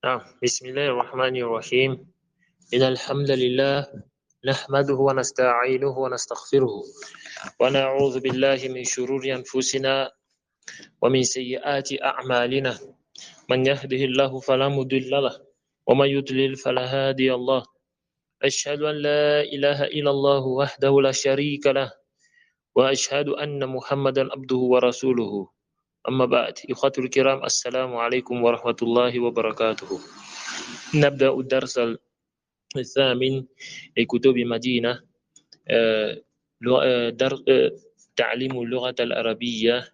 بسم الله الرحمن الرحيم إن الحمد لله نحمده ونستعينه ونستغفره ونعوذ بالله من شرور أنفسنا ومن سيئات أعمالنا من يهده الله فلا مضل له ومن يضلل فلا هادي له أشهد أن لا إله إلا الله وحده لا شريك له وأشهد أن محمدا عبده ورسوله أما بعد إخوة الكرام السلام عليكم ورحمة الله وبركاته نبدأ الدرس الثامن لكتب مدينة تعليم اللغة العربية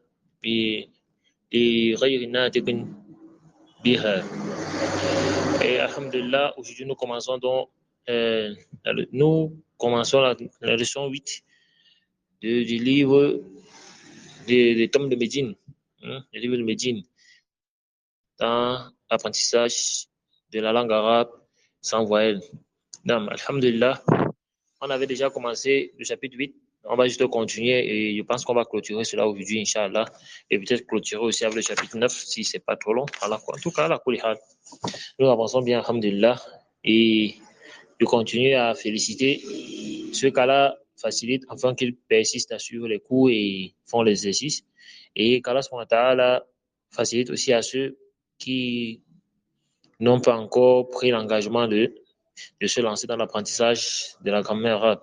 لغير ناطق بها. Et alhamdulillah, aujourd'hui nous commençons la leçon 8 du livre des tomes de Médine, le livre de Médine, dans l'apprentissage de la langue arabe sans voyelle. Alhamdulillah, on avait déjà commencé le chapitre 8, on va juste continuer et je pense qu'on va clôturer cela aujourd'hui, Inch'Allah, et peut-être clôturer aussi avec le chapitre 9 si c'est pas trop long. En tout cas, nous avançons bien, alhamdulillah, et je continue à féliciter ceux qu'Allah facilite afin qu'ils persistent à suivre les cours et font l'exercice, et qu'Allah facilite aussi à ceux qui n'ont pas encore pris l'engagement de se lancer dans l'apprentissage de la grammaire arabe.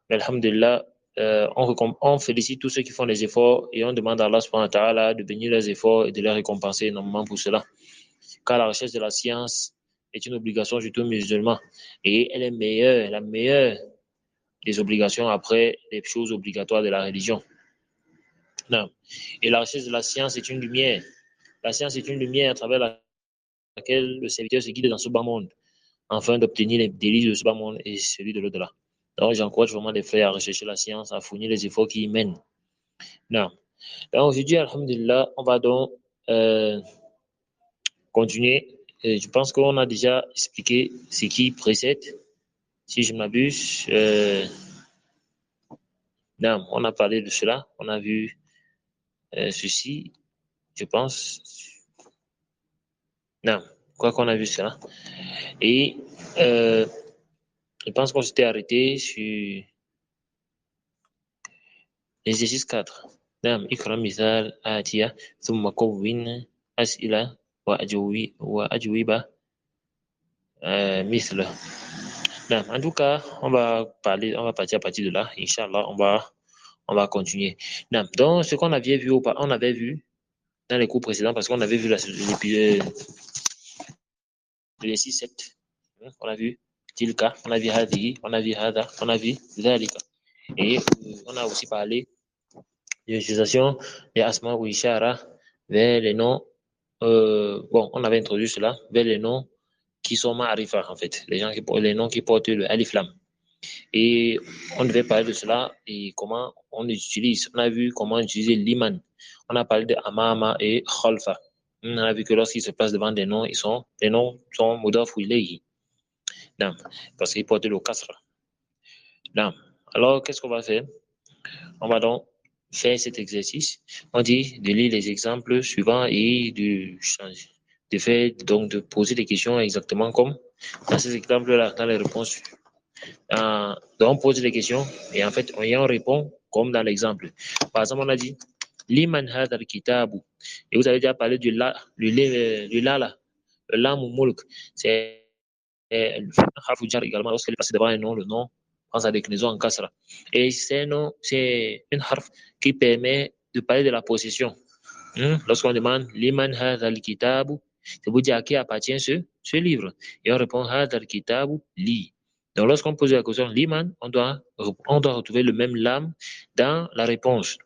Mais alhamdulillah, on félicite tous ceux qui font des efforts et on demande à Allah subhanahu wa ta'ala de bénir leurs efforts et de les récompenser énormément pour cela. Car la recherche de la science est une obligation sur tout musulman et elle est la meilleure des obligations après les choses obligatoires de la religion. Et la recherche de la science est une lumière. La science est une lumière à travers laquelle le serviteur se guide dans ce bas monde, afin d'obtenir les délices de ce bas monde et celui de l'au-delà. Donc, j'encourage vraiment les frères à rechercher la science, à fournir les efforts qui y mènent. Donc, aujourd'hui, alhamdulillah, on va donc continuer. Je pense qu'on a déjà expliqué ce qui précède, si je m'abuse. On a parlé de cela, on a vu ceci, je pense. Quoi qu'on a vu cela. Et je pense qu'on s'était arrêté sur l'exercice 4. اقرأ مثال آتية ثم كون أسئلة وأجوبة مثله. En tout cas, on va partir à partir de là. Inch'Allah, on va continuer. Donc, ce qu'on avait vu dans les cours précédents, parce qu'on avait vu l'épisode 6-7. On a vu tilka, on a vu hadihi, on a vu hada, on a vu dhalika. Et on a aussi parlé de l'utilisation des asma ou ishara vers les noms. On avait introduit cela vers les noms qui sont ma'arifa, en fait, les noms qui portent le alif lam. Et on devait parler de cela et comment on utilise. On a vu comment utiliser l'iman. On a parlé de amama et khalfa. On a vu que lorsqu'ils se placent devant des noms, les noms sont mudaf ou ilayhi. Parce qu'ils portent le kasra. Alors, qu'est-ce qu'on va faire? On va donc faire cet exercice. On dit de lire les exemples suivants et de poser des questions exactement comme dans ces exemples-là, dans les réponses. Donc, on pose les questions et en fait, on répond comme dans l'exemple. Par exemple, on a dit Liman hadha al-kitabu. Et vous avez déjà parlé du la, le lam ou mulk. C'est le harf jar également, lorsqu'elle est passée devant un nom, le nom prend sa déclinaison en kasra. Et c'est une harf qui permet de parler de la possession. Lorsqu'on demande Liman hadha al-kitabu, c'est vous dire à qui appartient ce livre. Et on répond hadha al-kitabu li. Donc, lorsqu'on pose la question Liman, on doit retrouver le même lam dans la réponse.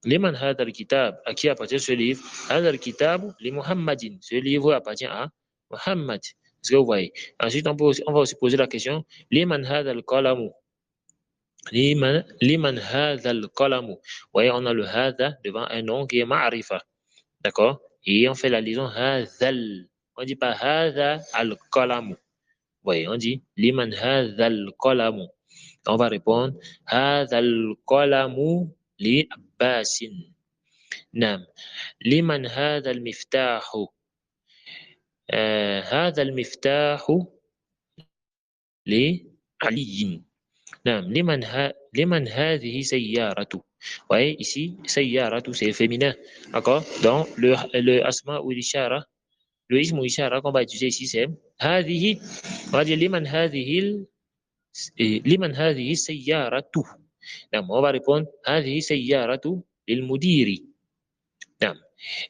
Liman hadha al-kitab, à qui appartient ce livre? Hadha al-kitabu li Muhammadin. Ce livre appartient à Muhammad. Est-ce que vous voyez? Ensuite, on va aussi poser la question Liman hadha al-qalamu. Liman hadha al-qalamu. Vous voyez, on a le hadha devant un nom qui est ma'arifa. D'accord? Et on fait la liaison hadhal. On ne dit pas hadha al-qalamu. Oui, on dit liman hadha al-qalamu. On va répondre hadha al-qalamu li Abbasin. Nam. Liman hadha al-miftahu. هذا المفتاح لعلي. نعم. لمن هذه سيارة. voyez ici سيارة c'est féminin, d'accord. Donc le asma ou l'ishara, le ism ou ishara qu'on va utiliser ici c'est هذه. on va dire لمن هذه السيارة. نعم. on va répondre هذه سيارة للمدير. نعم.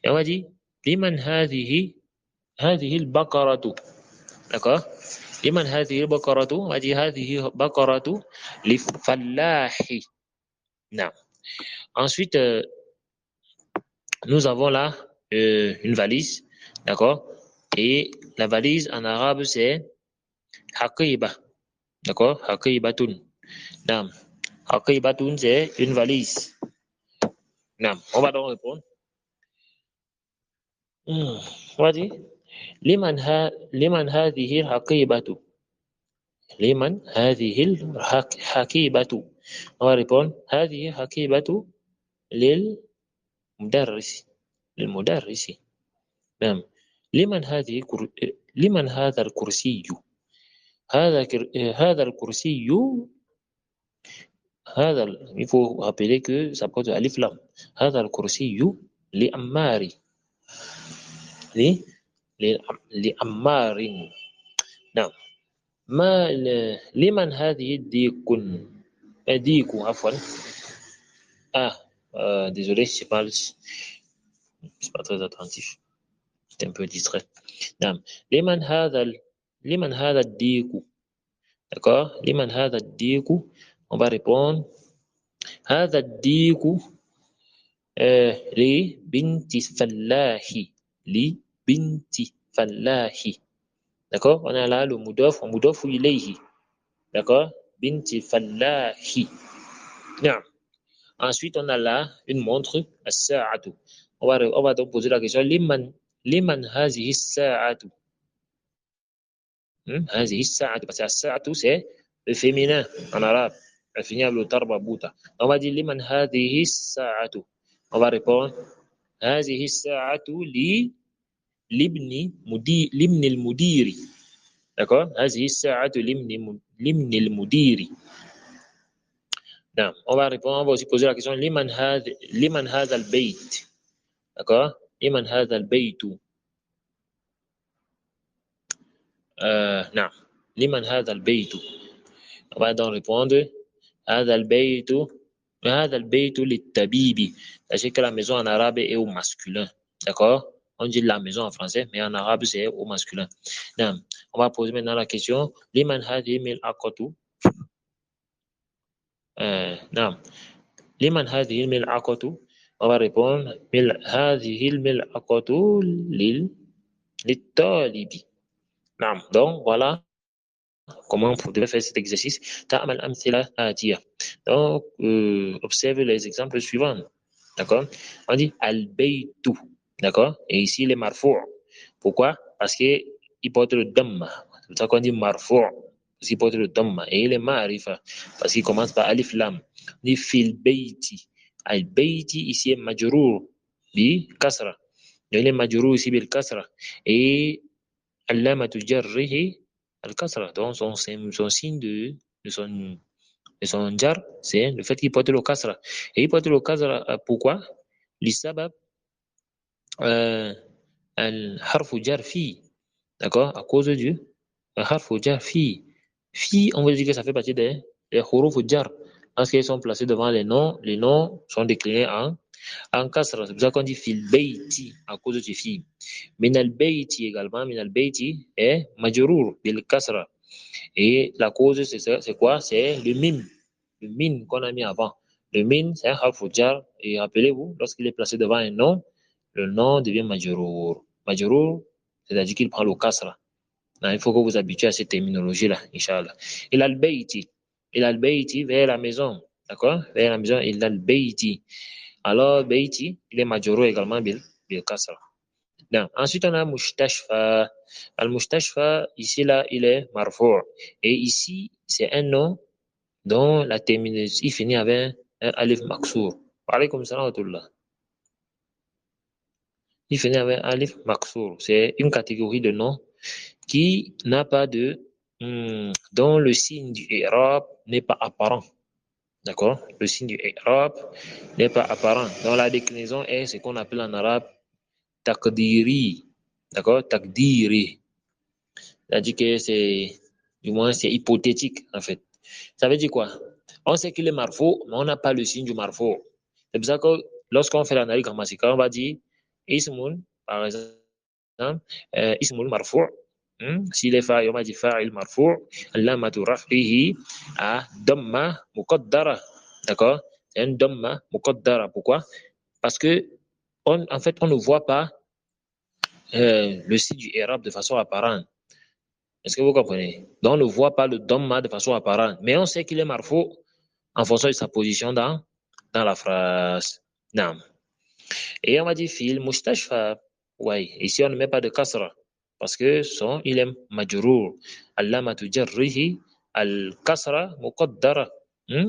et on va dire لمن هذه البقرة. d'accord. لمن هذه البقرة. on va dire هذه بقرة للفلاح. نعم. Ensuite, nous avons là une valise, d'accord? Et la valise en arabe c'est haqiba, d'accord? Haqibatun. Naam. Haqibatun c'est une valise. Naam. On va donc répondre. On va dire liman hadhihi haqibatu. Liman hadhihi haqibatu. On va répondre hadhihi haqibatu lil mudarris. للمدرس. نعم. لمن هذا الكرسي. هذا الكرسي. il faut rappeler que ça porte alif lam. هذا الكرسي لعمار. لعمار. نعم. لمن هذه الديك عفوا. désolé, je suis pas très attentif. J'étais un peu distrait. نعم. لمن هذا الديك. d'accord. لمن هذا الديك. on va répondre هذا الديك لبنت فلاح. لبنت فلاح. d'accord. on a là le mudaf ilayhi. d'accord. بنت فلاح. نعم. ensuite on a là une montre الساعة. on va donc poser la question لمن هذه الساعة. هذه الساعة parce que الساعة c'est le féminin en arabe. Elle finit avec le tarba bouta. On va dire لمن هذه الساعة. on va répondre هذه الساعة لابن المدير. d'accord. هذه الساعة لابن المدير. نعم. on va répondre, on va aussi poser la question لمن هذا البيت. d'accord. لمن هذا البيت. نعم. لمن هذا البيت. on va donc répondre هذا البيت للطبيب. Sachez que la maison en arabe est au masculin. D'accord. On dit la maison en français, mais en arabe c'est au masculin. نعم. on va poser maintenant la question لمن هذه الملعقة. نعم. لمن هذه الملعقة. on va répondre هذه الملعقة للطالب. نعم. donc voilà comment vous devez faire cet exercice. تعمل أمثلة آتية. donc observez les exemples suivants. d'accord. on dit al-baytu. d'accord. et ici il est marfou'. pourquoi? parce que il porte le damma. c'est pour ça qu'on dit marfou'. parce qu'il porte le damma. et il est ma'rifa parce qu'il commence par alif lam. on dit fil bayti. al-bayti ici est majrour bi kasra. il est majrour ici bil kasra. et علامة جره الكسرة. donc son signe de son jar c'est le fait qu'il porte le kasra. et il porte le kasra pourquoi? لسبب الحرف جر في. d'accord. à cause du harf jar fi. Fi, on veut dire que ça fait partie des huruf jar parce qu'ils sont placés devant les noms sont déclinés en kasra. c'est pour ça qu'on dit fil bayti à cause du fi. min al bayti également. min al bayti est majrour bil kasra. et la cause c'est quoi? c'est le mim qu'on a mis avant. le mim c'est un harf jar et rappelez-vous lorsqu'il est placé devant un nom, le nom devient majrour. Majrour, c'est-à-dire qu'il prend le kasra. il faut que vous habituez à cette terminologie-là, Inch'Allah. Il a le bayti. Il a le bayti vers la maison. D'accord? Vers la maison, il a le bayti. Alors, bayti, il est majoré également bil kasra. Donc, ensuite, on a mustashfa. Al-mustashfa, ici, là, il est marfou'. Et ici, c'est un nom dont la terminaison, il finit avec un alif maksour. Wa alaykum salam wa rahmatullah. Il finit avec alif maksour. C'est une catégorie de noms qui n'a pas de, dont le signe du i'rab n'est pas apparent. D'accord? Le signe du i'rab n'est pas apparent. Donc la déclinaison est ce qu'on appelle en arabe takdiri. D'accord? Takdiri. C'est-à-dire que du moins, c'est hypothétique, en fait. Ça veut dire quoi? On sait qu'il est marfou, mais on n'a pas le signe du marfou. C'est pour ça que lorsqu'on fait l'analyse grammaticale, on va dire ismun, par exemple, ismun marfou. S'il est fa'il, on va dire fa'il marfou, allamatu raf'ihi à damma muqaddara. D'accord? C'est un damma muqaddara. Pourquoi? Parce que, en fait, on ne voit pas le signe du i'rab de façon apparente. Est-ce que vous comprenez? Donc, on ne voit pas le damma de façon apparente, mais on sait qu'il est marfou en fonction de sa position dans la phrase. Non. Et on va dire fil mustashfa. Oui, ici on ne met pas de kasra parce que il est majrour. Allamatu jarrihi al-kasra muqaddara.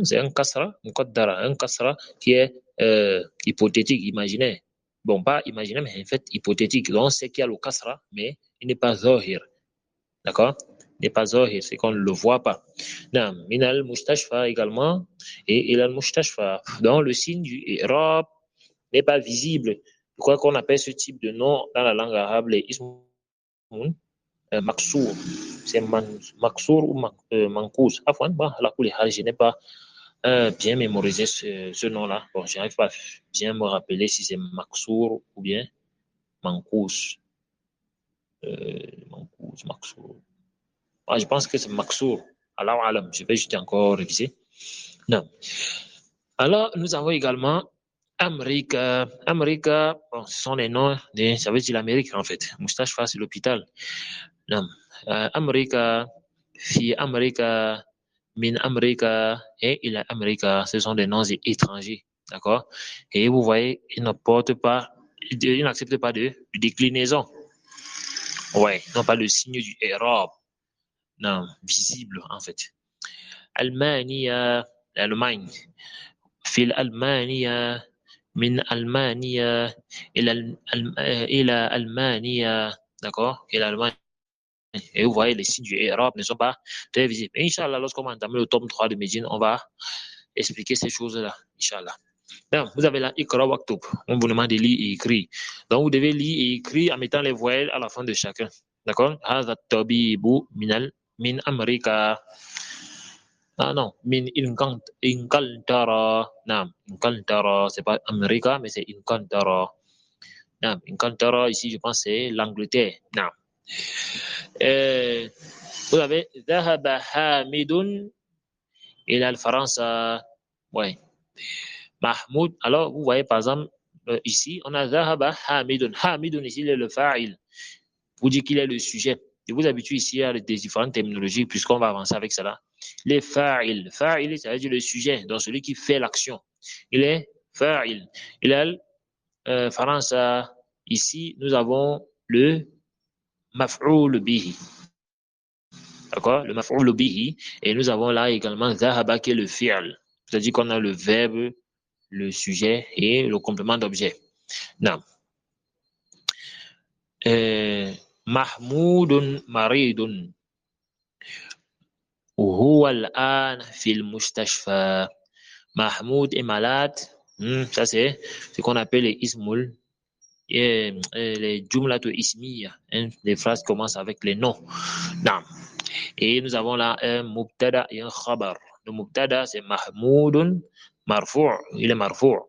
C'est un kasra muqaddara, un kasra qui est hypothétique, imaginaire. Bon, pas imaginaire, mais en fait hypothétique. Donc on sait qu'il y a le kasra, mais il n'est pas zahir. D'accord? Il n'est pas zahir, c'est qu'on ne le voit pas. Non, minal mustashfa également et ilal mustashfa. Donc le signe du i'rab n'est pas visible. Je crois qu'on appelle ce type de nom dans la langue arabe les ismun maksour. C'est maksour ou mankous. Afwan, bon, je n'ai pas bien mémorisé ce nom-là. Bon, je n'arrive pas à bien me rappeler si c'est maksour ou bien mankous. Mankous, maksour. Ah, je pense que c'est maksour. Allah alam, je vais juste encore réviser. Non. Alors, nous avons également Amérique. Amérique, bon, ce sont les noms, ça veut dire l'Amérique en fait. Mustashfa, c'est l'hôpital. Non. Amérique, fi Amérique, min Amérique, et il a Amérique, ce sont des noms étrangers. D'accord? Et vous voyez, ils n'acceptent pas de déclinaison. Ouais, non pas le signe du i'rab. Non, visible en fait. Allemagne, l'Allemagne. في الألمانية من ألمانيا إلى ألمانيا d'accord إلى ألمانيا et vous voyez les signes du i'rab ne sont pas très visibles. Inch'Allah, lorsqu'on va entamer le tome 3 de Médine, on va expliquer ces choses-là, Inch'Allah. Donc, vous avez là Iqra Waktub, on vous demande de lire et écrire. Donc, vous devez lire et écrire en mettant les voyelles à la fin de chacun. D'accord? هذا الطبيب من أمريكا. Ah non, min Incantara. Non, Incantara, c'est pas America, mais c'est Incantara. Non, Incantara, ici, je pense c'est l'Angleterre. Non. Vous avez ذهب حامد إلى الفرنسا. Ouais. Mahmoud. Alors, vous voyez, par exemple, ici, on a ذهب حامد. Hamidun, ici, il est le fa'il. Vous dites qu'il est le sujet. Je vous habitue ici à des différentes terminologies, puisqu'on va avancer avec cela. Les fa'il. Fa'il, ça veut dire le sujet, donc celui qui fait l'action. Il est fa'il. Il est Faransa. Ici, nous avons le maf'oul bihi. D'accord? Le maf'oul bihi. Et nous avons là également dhahaba qui est le fi'l. C'est-à-dire qu'on a le verbe, le sujet et le complément d'objet. Non. Mahmoudun maridun. وهو الآن في المستشفى. Mahmoud est malade. Ça, c'est ce qu'on appelle les ismul, les jumlatu ismiya. Les phrases commencent avec les noms. Non. Et nous avons là un mubtada et un khabar. Le mubtada, c'est Mahmoudun marfou'. Il est marfou'.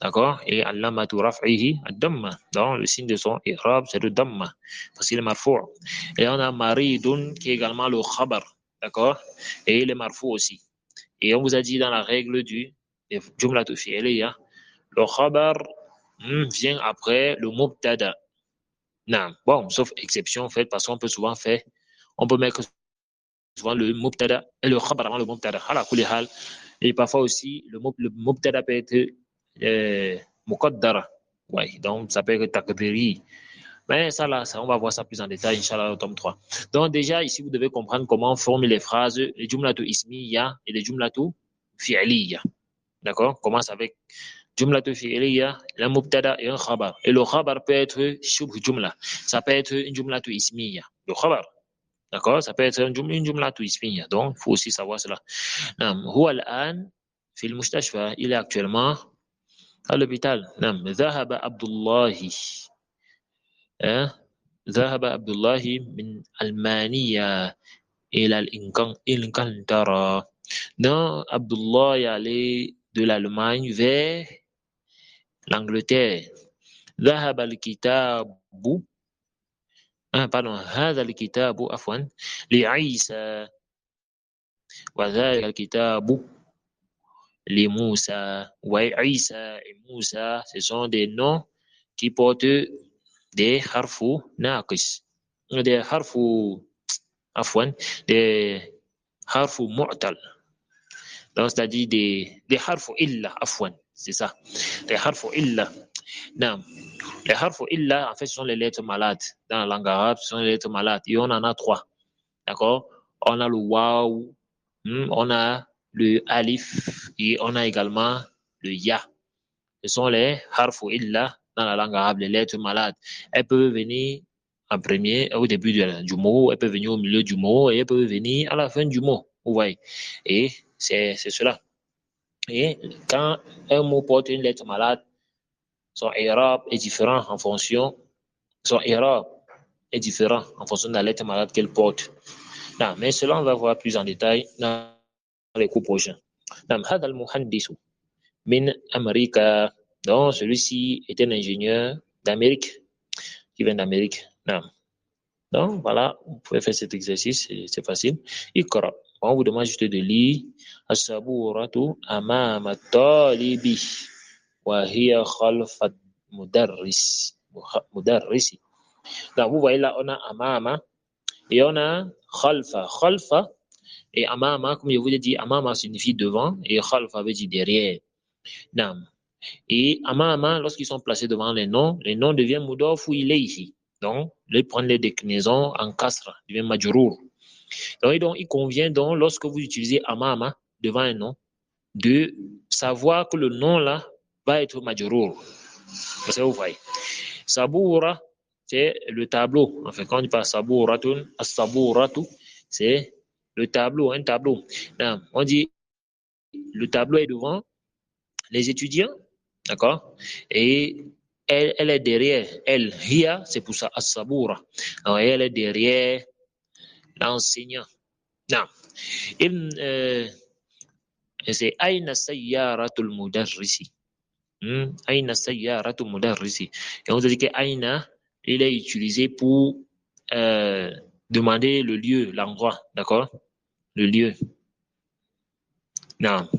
D'accord? Et allamatu raf'ihi ad-damma. Donc, le signe de son i'rab, c'est le damma. Parce qu'il est marfou'. Et on a maridun qui est également le khabar. D'accord? Et il est marfou' aussi. Et on vous a dit dans la règle du jumlatu fi'liya, le khabar vient après le mubtada. Non. Bon, sauf exception faite parce qu'on peut souvent faire, on peut mettre souvent le mubtada et le khabar avant le mubtada. Et parfois aussi, le mubtada peut être muqaddara. Ouais, donc ça peut être takdiri. Mais ça, là, on va voir ça plus en détail, Inch'Allah, au tome 3. Donc, déjà, ici, vous devez comprendre comment on forme les phrases, les jumlatu ismiya et les jumlatu fi'liya. D'accord? On commence avec Jumla fi'liya, la mubtada et un khabar. Et le khabar peut être shubh jumla. Ça peut être une jumla ismiya. Le khabar. D'accord? Ça peut être une jumla ismiya. Donc, il faut aussi savoir cela. هو الآن في المستشفى. Il est actuellement à l'hôpital. ذهب عبد الله. ذهب عبد الله من ألمانيا إلى الإنكلترا. Donc, Abdullah est allé de l'Allemagne vers l'Angleterre. ذهب الكتاب pardon هذا الكتاب عفوا لعيسى وذلك الكتاب لموسى. وعيسى et Moussa, ce sont des noms qui portent des harfou naqis, des harfou عفوا des harfou mu'tal. Donc c'est-à-dire des harfou illa عفوا, c'est ça, des harfou illa. Non. Les harfou illa, en fait, ce sont les lettres malades. Dans la langue arabe, ce sont les lettres malades. Et on en a trois. D'accord? On a le waw, on a le alif et on a également le ya. Ce sont les harfou illa dans la langue arabe, les lettres malades. Elles peuvent venir en premier, au début du mot, elles peuvent venir au milieu du mot et elles peuvent venir à la fin du mot. Vous voyez? Et c'est cela. Et quand un mot porte une lettre malade, son i'rab est différent en fonction de la lettre malade qu'elle porte. Non, mais cela, on va voir plus en détail dans les cours prochains. هذا المهندس من أمريكا. Donc, celui-ci est un ingénieur d'Amérique, qui vient d'Amérique. Non. Donc, voilà, vous pouvez faire cet exercice, c'est facile. اقرأ. On vous demande juste de lire السبورة أمام الطالب وهي خلف المدرس. Donc, vous voyez là, on a amama et on a khalfa. Khalfa et amama, comme je vous ai dit, amama signifie devant et khalfa veut dire derrière. Non. Et amama, lorsqu'ils sont placés devant les noms deviennent mudaf ou ilayhi. Donc, ils prennent les déclinaisons en kasra, deviennent majrour. Donc, il convient donc, lorsque vous utilisez amama devant un nom, de savoir que le nom là va être majrour. Parce que vous voyez. Saboura, c'est le tableau. En fait, quand on parle sabouratun, as-sabouratu, c'est le tableau, un tableau. Non, on dit le tableau est devant les étudiants, d'accord? Et elle est derrière. Elle, hiya, c'est pour ça, as-saboura. Alors, elle est derrière l'enseignant. Non. C'est aina sayyaratul mudarrisi. Aina sayyaratul mudarrisi. Et on dit que aina, il est utilisé pour demander le lieu, l'endroit, d'accord? Le lieu. Non.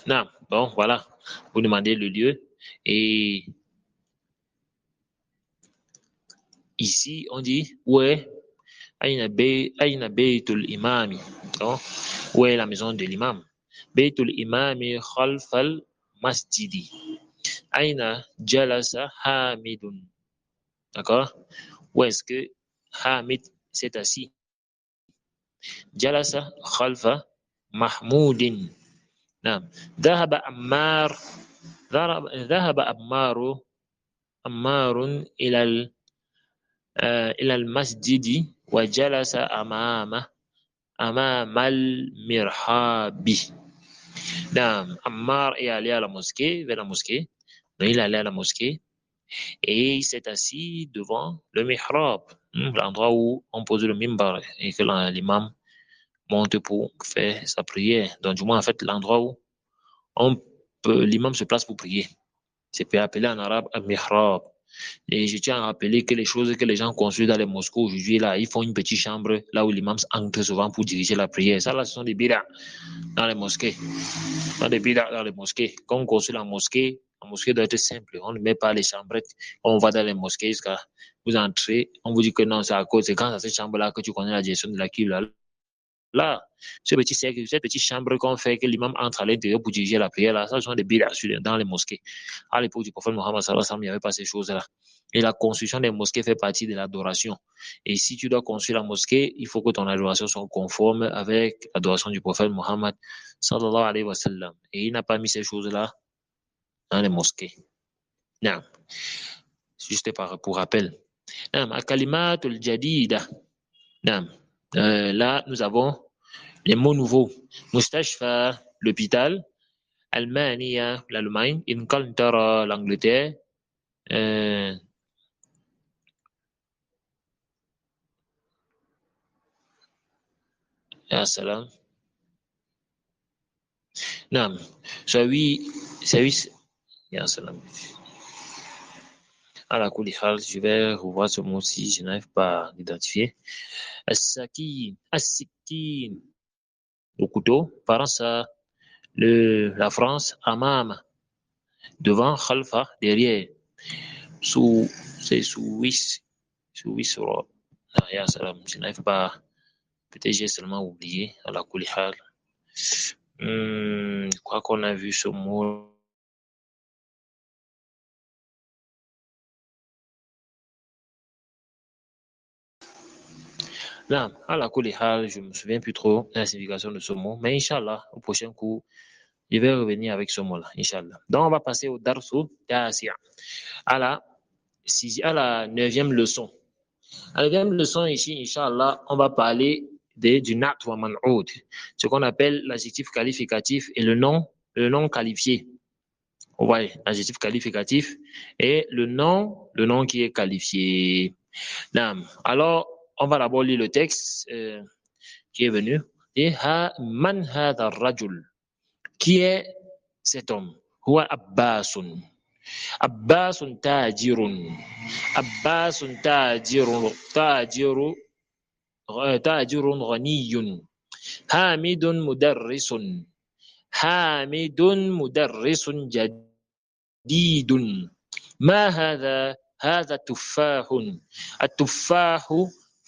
Non. Bon, voilà. Vous demandez le lieu. Et ici, on dit, ouais, aina baytul imami. Où est la maison de l'imam? Baytul imami khalfal masjidi. Aina jalasa Hamidun. D'accord? Où est-ce que Hamid s'est assis? Jalasa khalfa Mahmoudin. نعم. ذهب عمار إلى المسجد وجلس أمام المرحاب. نعم. Ammar est allé à la mosquée, vers la mosquée. Donc, il est allé à la mosquée et il s'est assis devant le mihrab, l'endroit où on pose le mimbar et que l'imam monte pour faire sa prière. Donc, du moins, en fait, l'endroit où l'imam se place pour prier. C'est appelé en arabe un mihrab. Et je tiens à rappeler que les choses que les gens construisent dans les mosquées aujourd'hui, là, ils font une petite chambre là où l'imam entre souvent pour diriger la prière. Ça, là, ce sont des bid'a dans les mosquées. Dans les mosquées. Quand on construit la mosquée doit être simple. On ne met pas les chambrettes. On va dans les mosquées jusqu'à vous entrez. On vous dit que non, c'est à cause. C'est quand dans cette chambre-là que tu connais la gestion de la qibla. là, ce petit cercle, cette petite chambre qu'on fait, que l'imam entre à l'intérieur pour diriger la prière, là, ça sont des bid'ah dans les mosquées. À l'époque du prophète Mohammed sallallahu alayhi wa sallam, il n'y avait pas ces choses-là. Et la construction des mosquées fait partie de l'adoration. Et si tu dois construire la mosquée, il faut que ton adoration soit conforme avec l'adoration du prophète Mohammed sallallahu alayhi wa sallam. Et il n'a pas mis ces choses-là dans les mosquées. Non. Juste pour rappel. Non. Al-kalimatul jadida. Non. Là, nous avons les mots nouveaux. Mustashfa, l'hôpital. Almania, l'Allemagne. Inkaltara, l'Angleterre. Ya salam. Non. Sawi. Ya salam. À la Koulihal, je vais revoir ce mot-ci, je n'arrive pas à l'identifier. As-sakin, as-sikin, le couteau. Par ça, la France, amam, devant, khalfa, derrière. C'est Suisse. Ya salam, je n'arrive pas, peut-être j'ai seulement oublié, à la Koulihal. Je crois qu'on a vu ce mot. Là, à la Koulihal, je ne me souviens plus trop de la signification de ce mot, mais Inch'Allah, au prochain cours, je vais revenir avec ce mot-là, Inch'Allah. Donc, on va passer au Darsu Tasi'a, à la 9e leçon. À la 9e leçon, ici, Inch'Allah, on va parler du nat wa man'oud, ce qu'on appelle l'adjectif qualificatif et le nom qualifié. Vous voyez, l'adjectif qualificatif et le nom qui est qualifié. Alors, on va d'abord lire le texte qui est venu. Et man hadha ar-rajul. Qui est cet homme? Huwa Abbasun. Abbasun tajirun. Abbasun tajirun ghaniyun. Hamidun mudarrisun. Hamidun mudarrisun jadidun. ما هذا؟ هذا تفاح. التفاح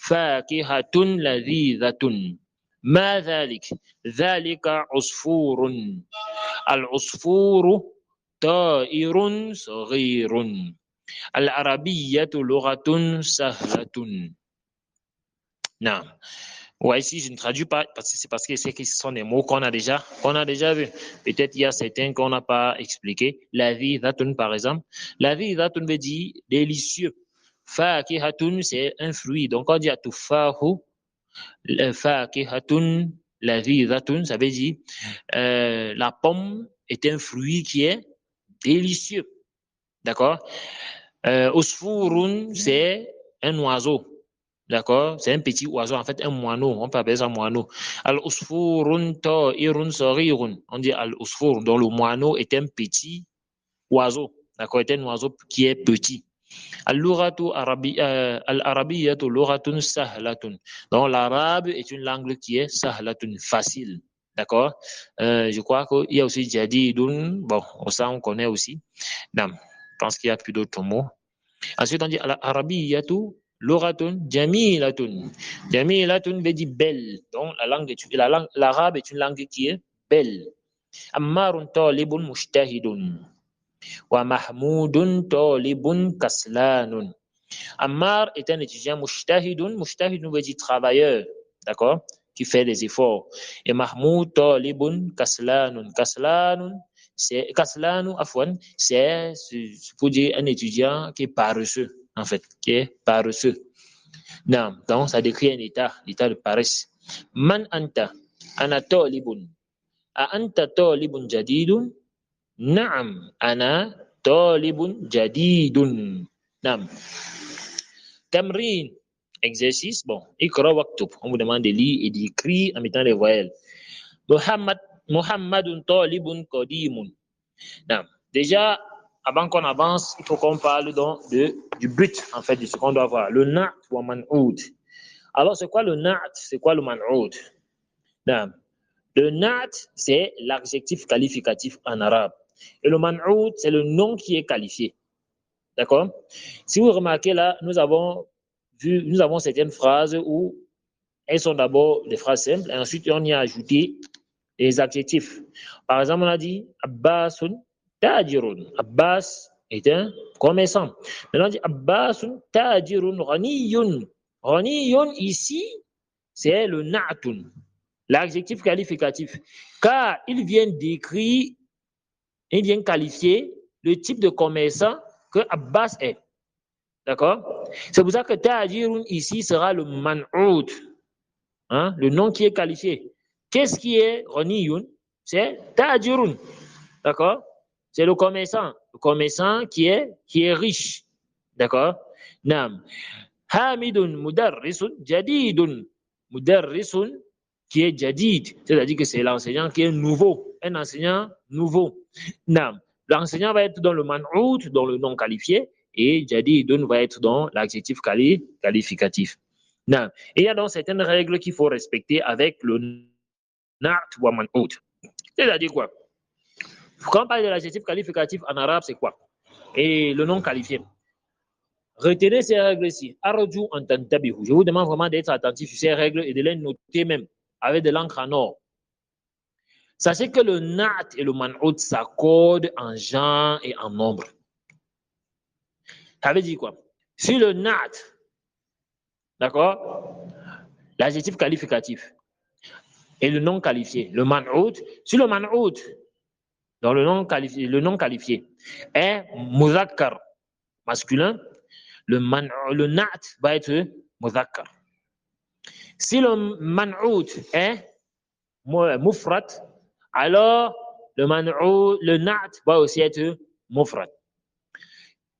فاكهة لذيذة. ما ذلك؟ ذلك عصفور. العصفور طائر صغير. العربية لغة سهلة. نعم. Ouais, ici, je ne traduis pas parce que ce sont des mots qu'on a déjà vus. Peut-être il y a certains qu'on n'a pas expliqués. La vie dhatun, par exemple. La vie dhatun veut dire délicieux. Fakihatun, c'est un fruit. Donc, on dit atufahu, fakihatun, la vie dhatun, ça veut dire la pomme est un fruit qui est délicieux. D'accord? Usfurun, c'est un oiseau. D'accord? C'est un petit oiseau, en fait, un moineau. On peut appeler ça moineau. Al-usfurun ta'irun saghirun. On dit al-usfur, dont le moineau est un petit oiseau. D'accord? C'est un oiseau qui est petit. Al-lughatu al-arabiyyatu lughatun sahlatun. Donc, l'arabe est une langue qui est sahlatun, facile. D'accord? Je crois qu'il y a aussi jadidun. Bon, ça, on connaît aussi. Non, je pense qu'il y a plus d'autres mots. Ensuite, on dit al-arabiyyatu Luratun, jamilatun. Jamilatun veut dire belle. Donc, l'arabe est une langue qui est belle. Ammarun talibun mushtahidun. Wa mahmoudun talibun kaslanun. Ammar est un étudiant mushtahidun. Mushtahidun veut dire travailleur. D'accord? Qui fait des efforts. Et Mahmoud talibun kaslanun. Kaslanun, c'est pour dire un étudiant qui est paresseux. En fait, qui est paresseux. Non, donc ça décrit un l'état de paresse. Man anta, ana talibun. A anta talibun jadidun? Naam, ana talibun jadidun. Naam. Tamrin, exercice, bon, ikra waktub. On vous demande de lire et d'écrire en mettant les voyelles. Muhammadun talibun qadimun. Naam. Déjà, avant qu'on avance, il faut qu'on parle donc du but, en fait, de ce qu'on doit voir. Le na'at wa man'oud. Alors, c'est quoi le na'at? C'est quoi le man'oud? Le na'at, c'est l'adjectif qualificatif en arabe. Et le man'oud, c'est le nom qui est qualifié. D'accord? Si vous remarquez là, nous avons certaines phrases où elles sont d'abord des phrases simples, et ensuite on y a ajouté des adjectifs. Par exemple, on a dit Abbasun tajirun. Abbas est un commerçant. Maintenant, on dit Abbasun tajirun ghaniyun. Ghaniyun, ici, c'est le na'tun, l'adjectif qualificatif. Car il vient décrire, il vient qualifier le type de commerçant que Abbas est. D'accord? C'est pour ça que tajirun ici sera le man'oud, hein, le nom qui est qualifié. Qu'est-ce qui est ghaniyun? C'est tajirun. D'accord? C'est le commerçant qui est riche. D'accord? Nam. Hamidun mudarrisun jadidun. Mudarrisun qui est jadid, c'est-à-dire que c'est l'enseignant qui est nouveau, un enseignant nouveau. Nam. L'enseignant va être dans le man'oud, dans le nom qualifié, et jadidun va être dans l'adjectif qualificatif. Nam. Et il y a donc certaines règles qu'il faut respecter avec le na'at ou man'oud. C'est-à-dire quoi? Quand on parle de l'adjectif qualificatif en arabe, c'est quoi? Et le nom qualifié. Retenez ces règles-ci. Arju en tantabihu. Je vous demande vraiment d'être attentif sur ces règles et de les noter même avec de l'encre en or. Sachez que le na'at et le man'oud s'accordent en genre et en nombre. Ça veut dire quoi? Si le na'at, d'accord, l'adjectif qualificatif et le nom qualifié, le man'oud, si le man'oud, dans le nom qualifié est muzakkar, masculin, le na'at va être muzakkar. Si le man'oud est mufrat, alors le na'at va aussi être mufrat,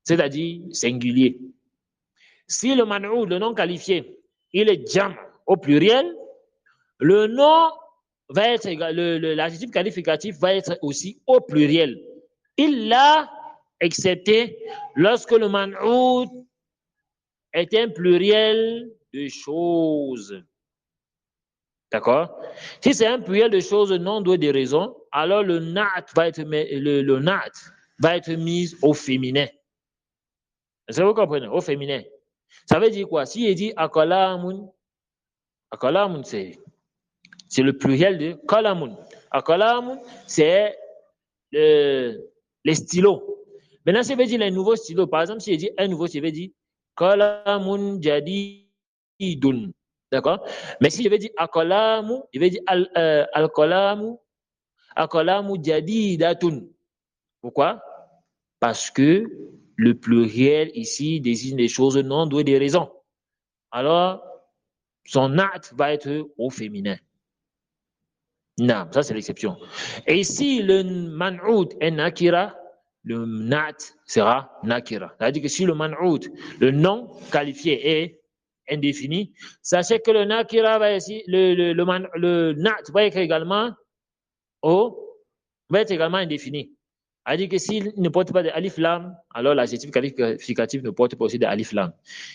c'est-à-dire singulier. Si le man'oud, le nom qualifié, il est jam au pluriel, le nom va être l'adjectif qualificatif va être aussi au pluriel. Il l'a excepté lorsque le man'oud est un pluriel de choses. D'accord? Si c'est un pluriel de choses non doué de raison, alors le na'at va être mis au féminin. Est-ce que vous comprenez? Au féminin. Ça veut dire quoi? Si il dit akalamun, c'est le pluriel de kalamun. Akalamun, c'est les stylos. Maintenant, si il veut dire les nouveaux stylos, par exemple, si il dit un nouveau, il veut dire kalamun jadidun. D'accord? Mais si je vais dire akalamu, je vais dire al-kalamu jadidatun. Pourquoi? Parce que le pluriel ici désigne des choses non douées de raison. Alors, son acte va être au féminin. Non, ça c'est l'exception. Et si le man'oud est nakira, le nat sera nakira. C'est-à-dire que si le man'oud, le nom qualifié est indéfini, sachez que le nakira va ici, le nat va être également indéfini. C'est-à-dire que s'il ne porte pas de alif lam, alors l'adjectif qualificatif ne porte pas aussi de alif lam.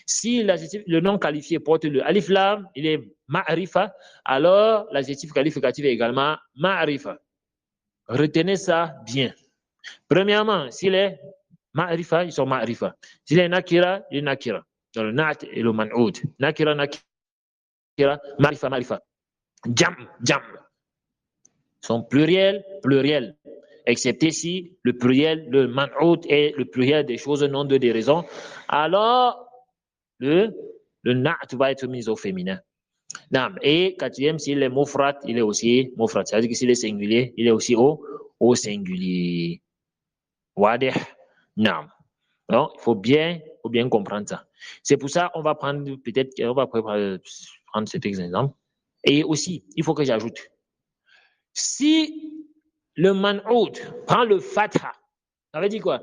Si le nom qualifié porte le alif lam, il est ma'rifa, alors l'adjectif qualificatif est également ma'rifa. Retenez ça bien. Premièrement, s'il est ma'rifa, ils sont ma'rifa. S'il est nakira, il est nakira. Dans le nat et le man'oud. Nakira, ma'rifa. Jam. Sont pluriel. Excepté si le pluriel, le man'oud est le pluriel des choses non de des raisons, alors le na'at va être mis au féminin. Et quatrième, s'il est mufrat, il est aussi mufrat. C'est-à-dire que s'il est singulier, il est aussi au singulier. Wadih. Non. Donc, il faut bien comprendre ça. C'est pour ça qu'on va prendre cet exemple. Et aussi, il faut que j'ajoute. Si le man'oud prend le fatha, ça veut dire quoi?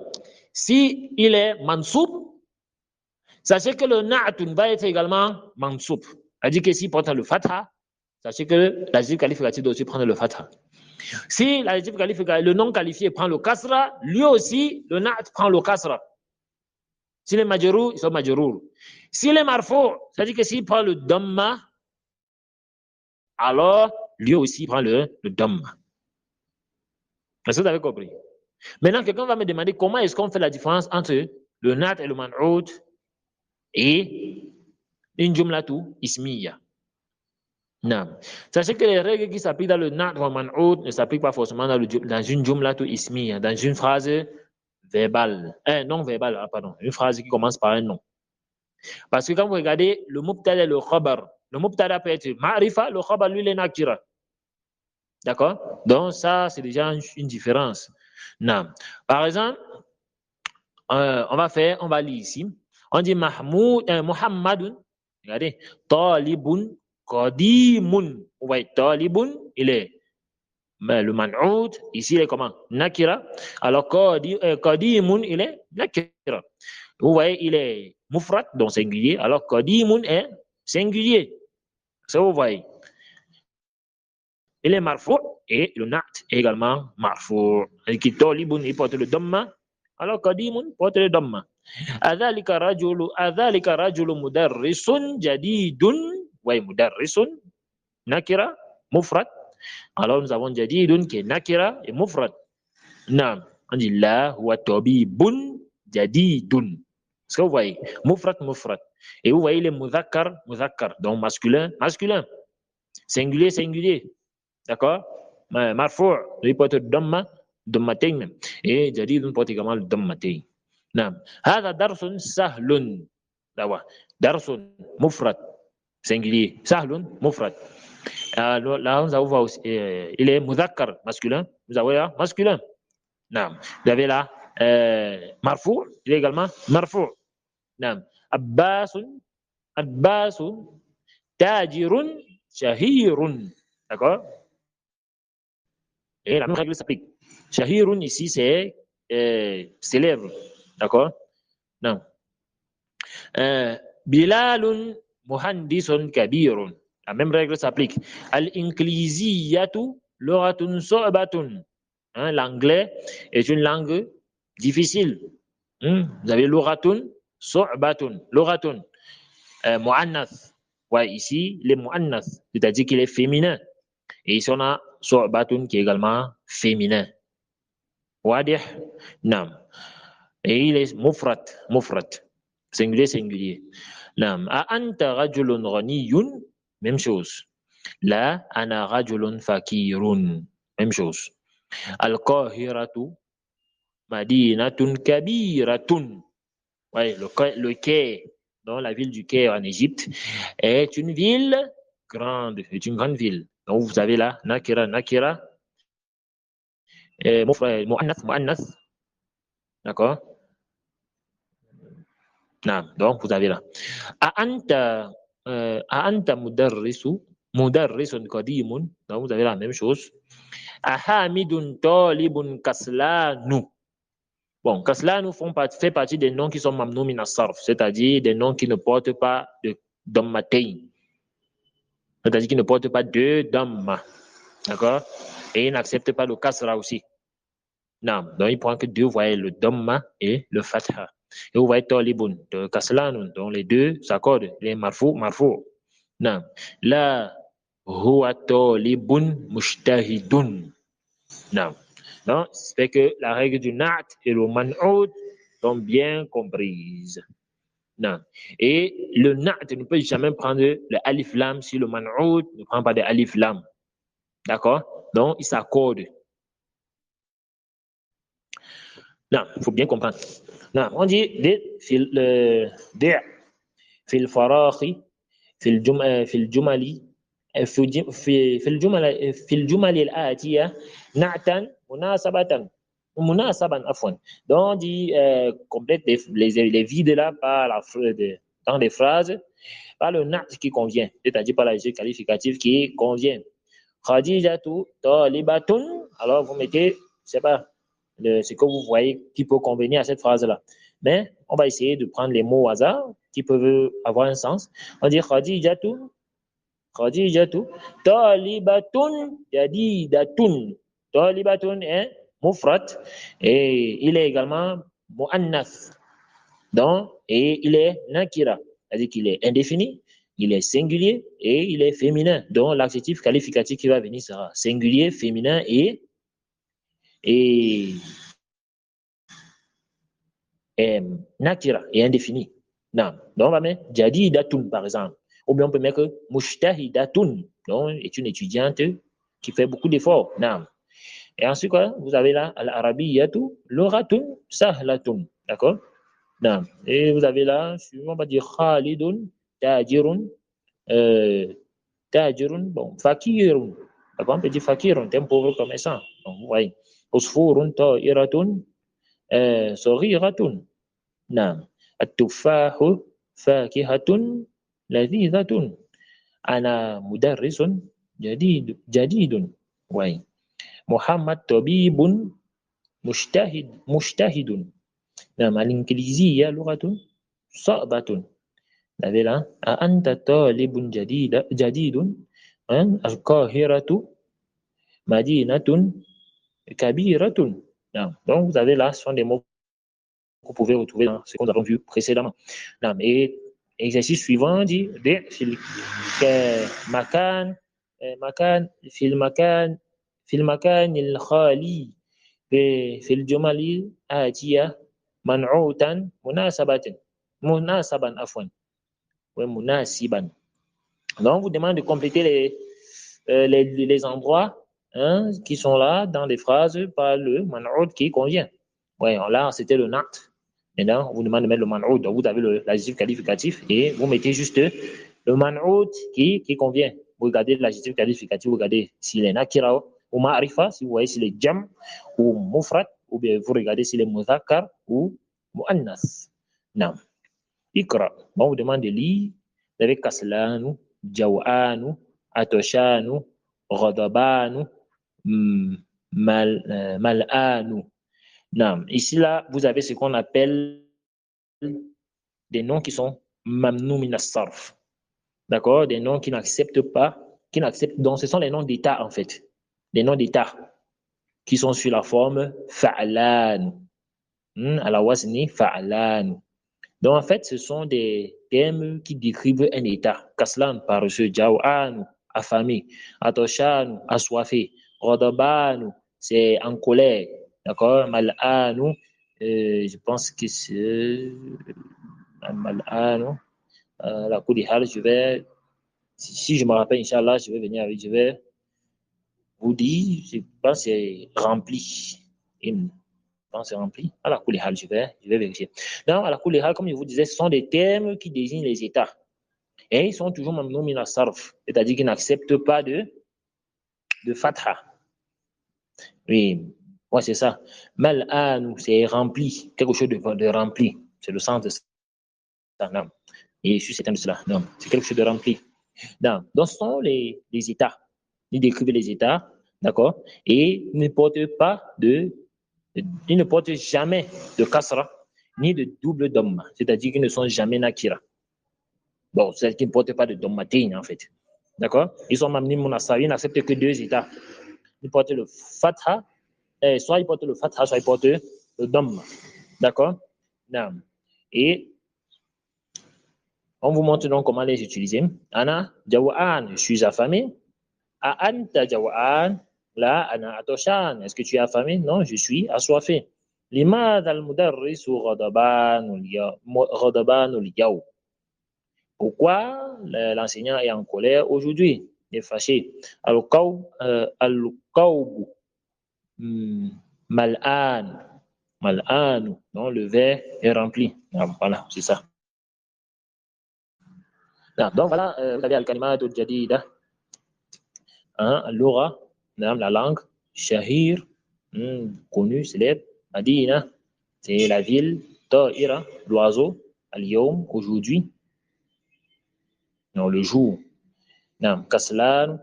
Si il est mansoub, sachez que le na'atun va être également mansoub. C'est-à-dire que s'il porte le fatha, sachez que l'adjectif qualificatif doit aussi prendre le fatha. Si l'adjectif qualificatif, le nom qualifié prend le kasra, lui aussi, le na'at prend le kasra. S'il est majrour, ils sont majrour. S'il est marfou, c'est-à-dire que s'il prend le damma, alors lui aussi prend le damma. Est-ce que vous avez compris? Maintenant, quelqu'un va me demander comment est-ce qu'on fait la différence entre le nat et le man'oud et une jumlatu ismiya. Non. Sachez que les règles qui s'appliquent dans le na'at wa man'oud ne s'appliquent pas forcément dans une jumla ou ismiya, dans une phrase verbale, non verbale, pardon, une phrase qui commence par un nom. Parce que quand vous regardez le mubtada et le khabar, le mubtada peut être ma'rifa, le khabar lui il est nakira. D'accord? Donc ça c'est déjà une différence. Non. Par exemple, on va lire ici. On dit Muhammadun, regardez, talibun qadimun. Vous voyez, talibun, il est le man'oud, ici il est comment? Nakira. Alors qadimun, il est nakira. Vous voyez, il est mufrat, donc singulier, alors qadimun est singulier. Ça vous voyez. Il est marfou et le nat est également marfou. Et qui talibun, il porte le dhamma, alors qadimun porte le dhamma. أذلك رجل مدرس جديد ouais مدرس nakira mufrad alors nous avons جديد qui est nakira et mufrad نعم on dit là huwa tabibun jadidun est-ce que vous voyez mufrad et vous voyez les mudhakkar donc masculin singulier d'accord marfu' il porte dammatain et jadidun porte également le dammatain نعم هذا درس سهل درس مفرد singulier سهل مفرد là nous avons aussi il est مذكر masculin vous avez là masculin نعم vous avez là مرفوع il est également مرفوع نعم عباس تاجر شهير d'accord et la même règle s'applique شهير ici c'est célèbre d'accord non Bilalun muhandisun kabirun. La même règle s'applique. Al-inkliziyatu luratun su'batun. L'anglais est une langue difficile. Vous avez luratun su'batun. Luratun. Mu'annath. Ouais, ici, il est mu'annath, c'est-à-dire qu'il est féminin. Et ici, on a su'batun qui est également féminin. Wadih. Nam. Et il est mufrat. Singulier. Nam. A anta rajulun ghaniyun. Même chose. La ana rajulun fakirun. Même chose. Al-Qahiratu madinatun kabiratun. Ouais, le Caire, dans la ville du Caire en Égypte, est une ville grande, est une grande ville. Donc vous avez là, nakira, mu'annath, d'accord? Donc vous avez là. Anta mudarrisun qadimun. Donc vous avez la même chose. Ahamidun talibun kaslanu. Bon, kaslanu fait partie des noms qui sont mamnou min as-sarf, c'est-à-dire des noms qui ne portent pas de dammatain. C'est-à-dire qui ne portent pas de damma. D'accord? Et il n'accepte pas le kasra aussi. Non, donc il prend que deux, vous voyez, le damma et le fatha. Et vous voyez talibun, de kaslanun, donc les deux s'accordent, les marfou. Non. Là, huwa talibun mujtahidun. Non. Donc, c'est que la règle du na'at et le man'oud sont bien comprises. Non. Et le na'at ne peut jamais prendre le alif lam si le man'oud ne prend pas de alif lam. D'accord? Donc, ils s'accordent. Non, il faut bien comprendre. Non, on dit في الفراغ في الجمل في الجمل الآتية نعتا مناسبا عفوا. Donc on dit complète les vides là dans les phrases par le nat qui convient, c'est-à-dire par la qualificative qui convient. Khadijatu talibatun. Alors vous mettez, c'est pas ce que vous voyez qui peut convenir à cette phrase-là. Mais on va essayer de prendre les mots au hasard qui peuvent avoir un sens. On dit Khadijatu talibatun jadidatun. Talibatun est mufrat et il est également mu'annath. Donc, et il est nakira, c'est-à-dire qu'il est indéfini, il est singulier et il est féminin. Donc, l'adjectif qualificatif qui va venir sera singulier, féminin et nakira et indéfini. Non. Donc, on va mettre jadidatun par exemple. Ou bien on peut mettre mujtahidatun, donc est une étudiante qui fait beaucoup d'efforts. Naam. Et ensuite, quoi, vous avez là al-arabiyyatu lughatun sahlatun. D'accord? Naam. Et vous avez là, on va dire khalidun, tajirun, euh, tajirun, bon, fakirun. D'accord? On peut dire fakirun, t'es un pauvre commerçant. Donc, vous voyez. Usfurun ta'iratun, saghiratun. Naam. At-tuffahu fakihatun ladhidatun. Ana mudarrisun jadidun. Oui. Muhammad tabibun mujtahidun. نعم الإنجليزية لغة صعبة. avez là أنت طالب جديد. القاهرة مدينة كبيرة. نعم. Donc vous avez là, ce sont des mots que vous pouvez retrouver dans ce que nous avons vu précédemment. نعم. Et exercice suivant dit مكان في المكان الخالي في الجمل الآتية منعوتا مناسبا عفوا ومناسبا. Donc, on vous demande de compléter les endroits qui sont là dans les phrases par le man'oud qui convient. Ouais, là, c'était le nat. Maintenant, on vous demande de mettre le man'oud. Donc, vous avez l'adjectif qualificatif et vous mettez juste le man'oud qui convient. Vous regardez l'adjectif qualificatif, vous regardez s'il est nakira ou ma'rifa, si vous voyez s'il est jam ou mufrad, ou bien vous regardez s'il est muzakkar ou mu'annas. Non. Ikra. Bon, on vous demande de lire avec kaslanu, jawanu, atoshanu, ghadabanu, mal'anu. Non. Ici, là, vous avez ce qu'on appelle des noms qui sont mamnou min as-sarf. D'accord? Des noms qui n'acceptent pas, donc ce sont les noms d'état en fait. Les noms d'état qui sont sur la forme fa'lan. À la wazni fa'lan. Donc en fait, ce sont des termes qui décrivent un état. Kaslan, paresseux, jaw'anu, affamé, atoshanu, assoiffé, ghadabanu, c'est en colère. D'accord? Mal'anu, je pense que c'est mal'anu. La Koudihal, si je me rappelle, Inch'Allah, je vais vous dire, je pense que c'est rempli. Je pense que c'est rempli. À la Koudihal, je vais vérifier. Donc, à la Koudihal, comme je vous disais, ce sont des termes qui désignent les états. Et ils sont toujours mamnou min as-sarf, c'est-à-dire qu'ils n'acceptent pas de fatha. Oui, ouais, c'est ça. Mal'anu, c'est rempli, quelque chose de rempli. C'est le sens de ça. Non. Et je suis certain de cela. Non, c'est quelque chose de rempli. Non. Donc, ce sont les états. Ils décrivent les états, d'accord? Et ils ne portent jamais de kasra, ni de double dhamma. C'est-à-dire qu'ils ne sont jamais nakira. Bon, c'est-à-dire qu'ils ne portent pas de dhammatain, en fait. D'accord? Ils sont mamni munasawi, ils n'acceptent que deux états. Ils portent le fatha, soit ils portent le fatha, soit ils portent le dhamma. D'accord? Non. Et on vous montre donc comment les utiliser. Ana jawa'an, je suis affamé. A anta jawa'an, là, ana atoshan, est-ce que tu es affamé? Non, je suis assoiffé. Limad al-mudarrisu ghadabanu al-yaw. Pourquoi l'enseignant est en colère aujourd'hui? Il est fâché. Al-qawbu mal'an. Mal'an. Donc le verre est rempli. Voilà, c'est ça. Donc voilà, vous avez al-kalimat al-jadida. Al-lugha, la langue. Shahir, connu, célèbre. Madina, c'est la ville. Ta'ira, l'oiseau. Al-yawm, aujourd'hui. Non, le jour. Kaslan,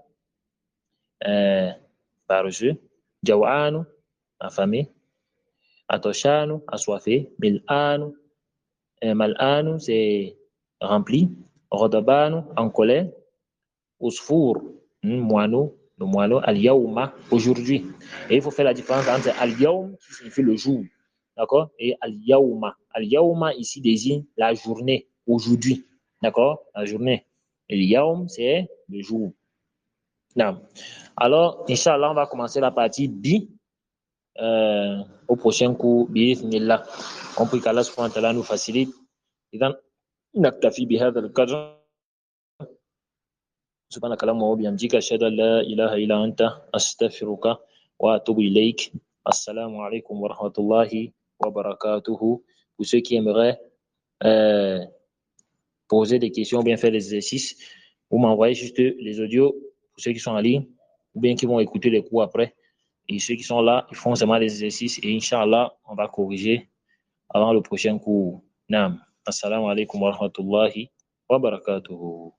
paresseux. Jaw'anu, affamé. Atoshanu, assoiffé. Mil'anu, mal'anu, c'est rempli. Ghadabanu, en colère. Usfour, moineau, le moineau. Al-yawma, aujourd'hui. Et il faut faire la différence entre al-yawm, qui signifie le jour, d'accord, et al-yawma. Al-yawma, ici, désigne la journée, aujourd'hui, d'accord, la journée. Et al-yawm, c'est le jour. Non. Alors, Inch'Allah, on va commencer la partie B au prochain cours. Bismillah. On prie qu'Allah subhanahu wa ta'ala nous facilite. إذن نكتفي بهذا القدر سبحانك اللهم وبحمدك أشهد أن لا إله إلا أنت أستغفرك وأتوب إليك. Assalamu alaikum wa rahmatullahi wa barakatuhu. Pour ceux qui aimeraient euh, poser des questions ou bien faire des exercices, vous m'envoyez juste les audios pour ceux qui sont en ligne ou bien qui vont écouter les cours après. Et ceux qui sont là, ils font seulement les exercices et Inch'Allah, on va corriger avant le prochain cours. Naam. Assalamu alaikum wa rahmatullahi wa barakatuhu.